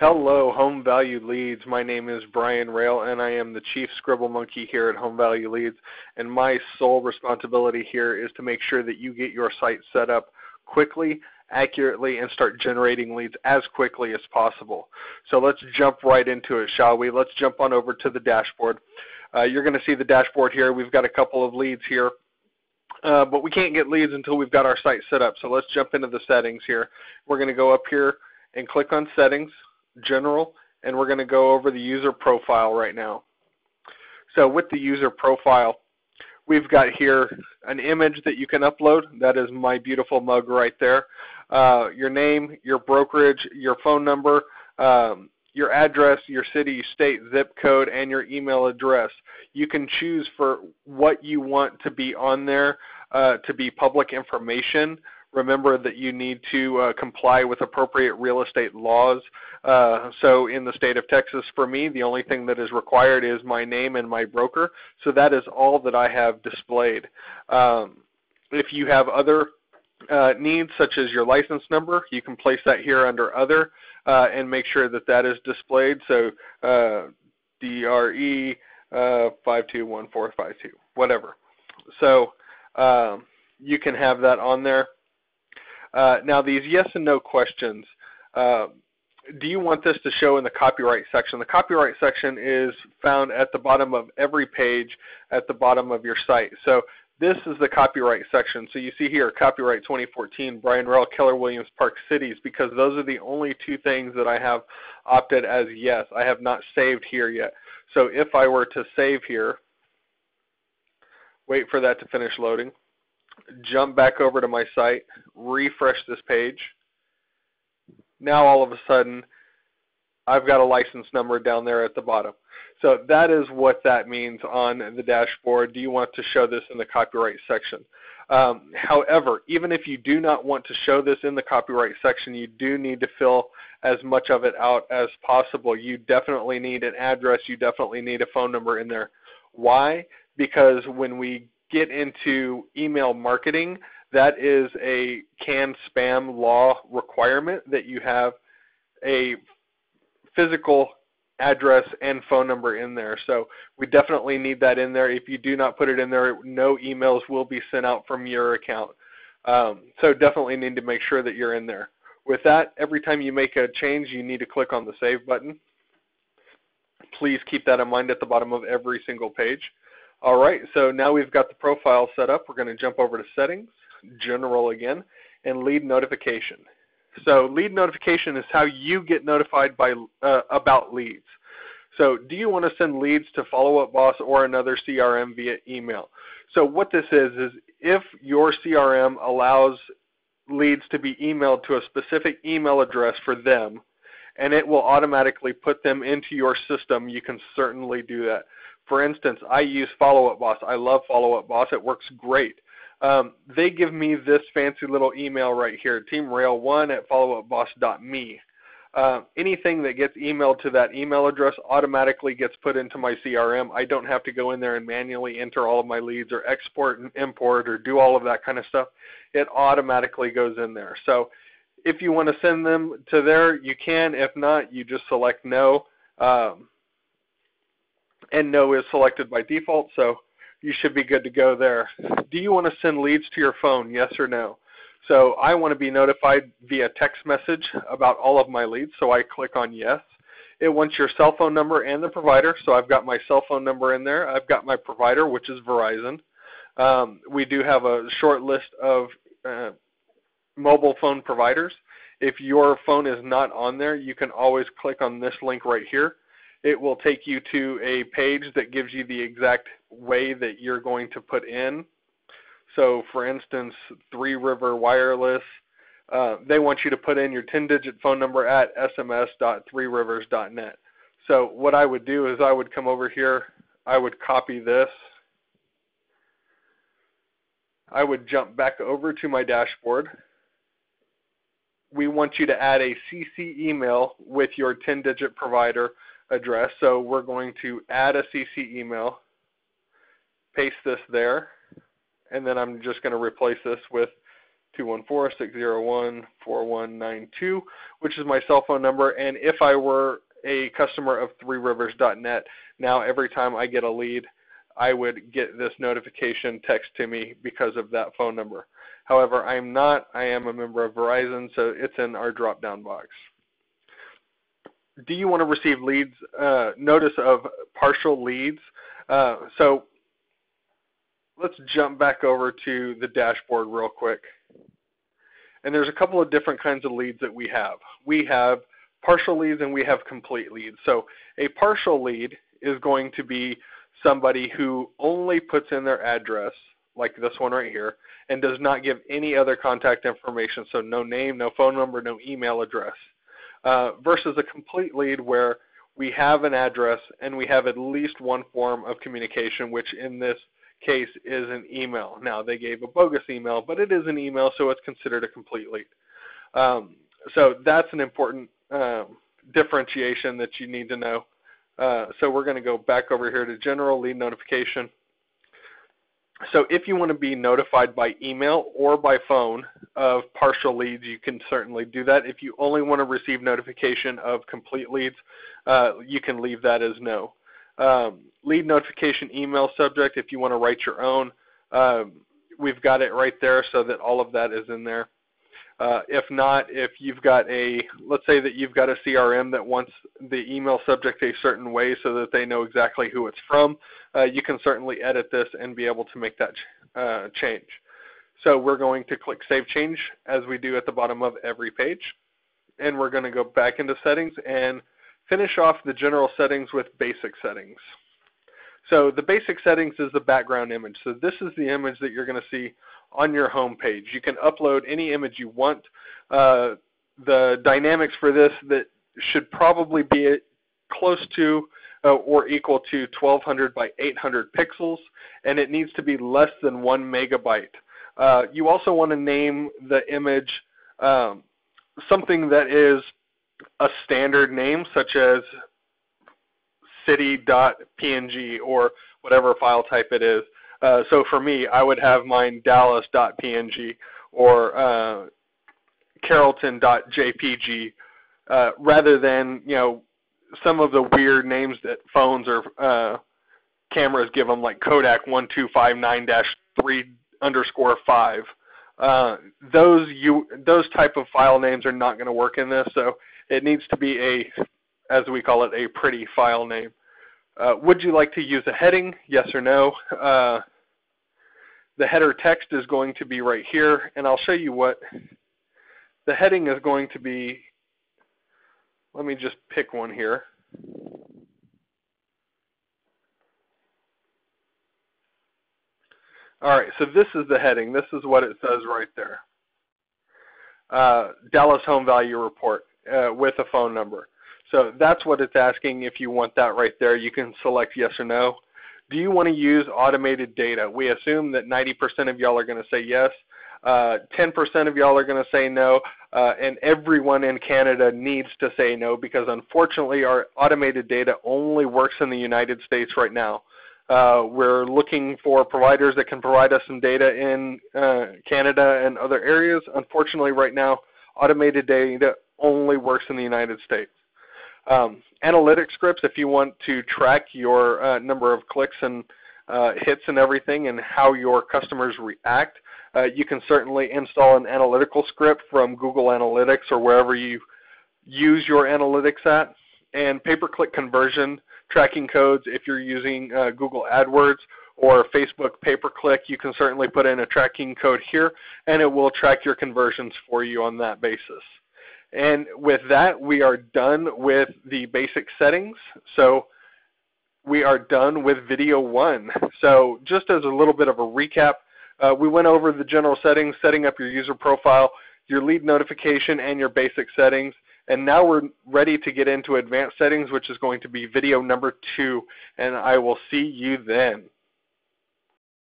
Hello, Home Value Leads. My name is Brian Rail, and I am the Chief Scribble Monkey here at Home Value Leads. And my sole responsibility here is to make sure that you get your site set up quickly, accurately, and start generating leads as quickly as possible. So let's jump right into it, shall we? Let's jump on over to the dashboard. You're going to see the dashboard here. We've got a couple of leads here. But we can't get leads until we've got our site set up. So let's jump into the settings here. We're going to go up here and click on Settings, General, and we're going to go over the user profile right now. So with the user profile, we've got here an image that you can upload. That is my beautiful mug right there. Your name, your brokerage, your phone number, your address, your city, state, zip code, and your email address. You can choose for what you want to be on there to be public information. Remember that you need to comply with appropriate real estate laws. So in the state of Texas, for me, the only thing that is required is my name and my broker. So that is all that I have displayed. If you have other needs, such as your license number, you can place that here under Other and make sure that that is displayed. So DRE 521452, whatever. So you can have that on there. Now these yes and no questions, do you want this to show in the copyright section? The copyright section is found at the bottom of every page at the bottom of your site. So this is the copyright section. So you see here, copyright 2014, Brian Rail, Keller Williams, Park Cities, because those are the only two things that I have opted as yes. I have not saved here yet. So if I were to save here, wait for that to finish loading, jump back over to my site, refresh this page. Now all of a sudden, I've got a license number down there at the bottom. So that is what that means on the dashboard. Do you want to show this in the copyright section? However, even if you do not want to show this in the copyright section, you do need to fill as much of it out as possible. You definitely need an address. You definitely need a phone number in there. Why? Because when we get into email marketing, that is a CAN spam law requirement that you have a physical address and phone number in there. So we definitely need that in there. If you do not put it in there, no emails will be sent out from your account. So definitely need to make sure that you're in there. With that, every time you make a change, you need to click on the Save button. Please keep that in mind at the bottom of every single page. All right, so now we've got the profile set up. We're going to jump over to Settings, General again, and Lead Notification. So lead notification is how you get notified by about leads. So do you want to send leads to Follow Up Boss or another CRM via email? So what this is if your CRM allows leads to be emailed to a specific email address for them, and it will automatically put them into your system, you can certainly do that. For instance, I use Follow Up Boss. I love Follow Up Boss. It works great. They give me this fancy little email right here, teamrail1@followupboss.me. Anything that gets emailed to that email address automatically gets put into my CRM. I don't have to go in there and manually enter all of my leads or export and import or do all of that kind of stuff. It automatically goes in there. So if you want to send them to there, you can. If not, you just select no. And no is selected by default, so you should be good to go there. Do you want to send leads to your phone, yes or no? So I want to be notified via text message about all of my leads, so I click on yes. It wants your cell phone number and the provider, so I've got my cell phone number in there. I've got my provider, which is Verizon. We do have a short list of mobile phone providers. If your phone is not on there, you can always click on this link right here. It will take you to a page that gives you the exact way that you're going to put in. So for instance, Three River Wireless, they want you to put in your 10-digit phone number at sms.threerivers.net. So what I would do is I would come over here, I would copy this, I would jump back over to my dashboard. We want you to add a CC email with your 10-digit provider address. So we're going to add a CC email, paste this there, and then I'm just going to replace this with 214-601-4192, which is my cell phone number. And if I were a customer of ThreeRivers.net, now every time I get a lead, I would get this notification text to me because of that phone number. However, I am not. I am a member of Verizon, so it's in our drop-down box. Do you want to receive leads? Notice of partial leads. So let's jump back over to the dashboard real quick. And there's a couple of different kinds of leads that we have. We have partial leads and we have complete leads. So a partial lead is going to be somebody who only puts in their address, like this one right here, and does not give any other contact information, so no name, no phone number, no email address, versus a complete lead where we have an address and we have at least one form of communication, which in this case is an email. Now, they gave a bogus email, but it is an email, so it's considered a complete lead. So that's an important differentiation that you need to know. So we're going to go back over here to General Lead Notification. So if you want to be notified by email or by phone of partial leads, you can certainly do that. If you only want to receive notification of complete leads, you can leave that as no. Lead notification email subject, if you want to write your own, we've got it right there so that all of that is in there. If not, if you've got let's say that you've got a CRM that wants the email subject a certain way so that they know exactly who it's from, you can certainly edit this and be able to make that change. So we're going to click Save Change as we do at the bottom of every page. And we're going to go back into Settings and finish off the general settings with basic settings. So the basic settings is the background image. So this is the image that you're going to see on your home page. You can upload any image you want. The dynamics for this that should probably be close to or equal to 1200 by 800 pixels, and it needs to be less than 1 megabyte. You also want to name the image something that is a standard name, such as city.png or whatever file type it is. So for me, I would have mine dallas.png or carrollton.jpg rather than, some of the weird names that phones or cameras give them, like Kodak 1259-3_5. Those type of file names are not going to work in this, so it needs to be as we call it, a pretty file name. Would you like to use a heading? Yes or no? The header text is going to be right here, and I'll show you what the heading is going to be. Let me just pick one here. All right, so this is the heading. This is what it says right there. Dallas Home Value Report with a phone number. So that's what it's asking. If you want that right there, you can select yes or no. Do you want to use automated data? We assume that 90% of y'all are going to say yes. 10% of y'all are going to say no, and everyone in Canada needs to say no because unfortunately our automated data only works in the United States right now. We're looking for providers that can provide us some data in Canada and other areas. Unfortunately right now, automated data only works in the United States. Analytics scripts, if you want to track your number of clicks and hits and everything and how your customers react, you can certainly install an analytical script from Google Analytics or wherever you use your analytics at. And pay-per-click conversion tracking codes, if you're using Google AdWords or Facebook pay-per-click, you can certainly put in a tracking code here and it will track your conversions for you on that basis. And with that, we are done with the basic settings. So we are done with video 1. So just as a little bit of a recap, we went over the general settings, setting up your user profile, your lead notification, and your basic settings. And now we're ready to get into advanced settings, which is going to be video number 2. And I will see you then.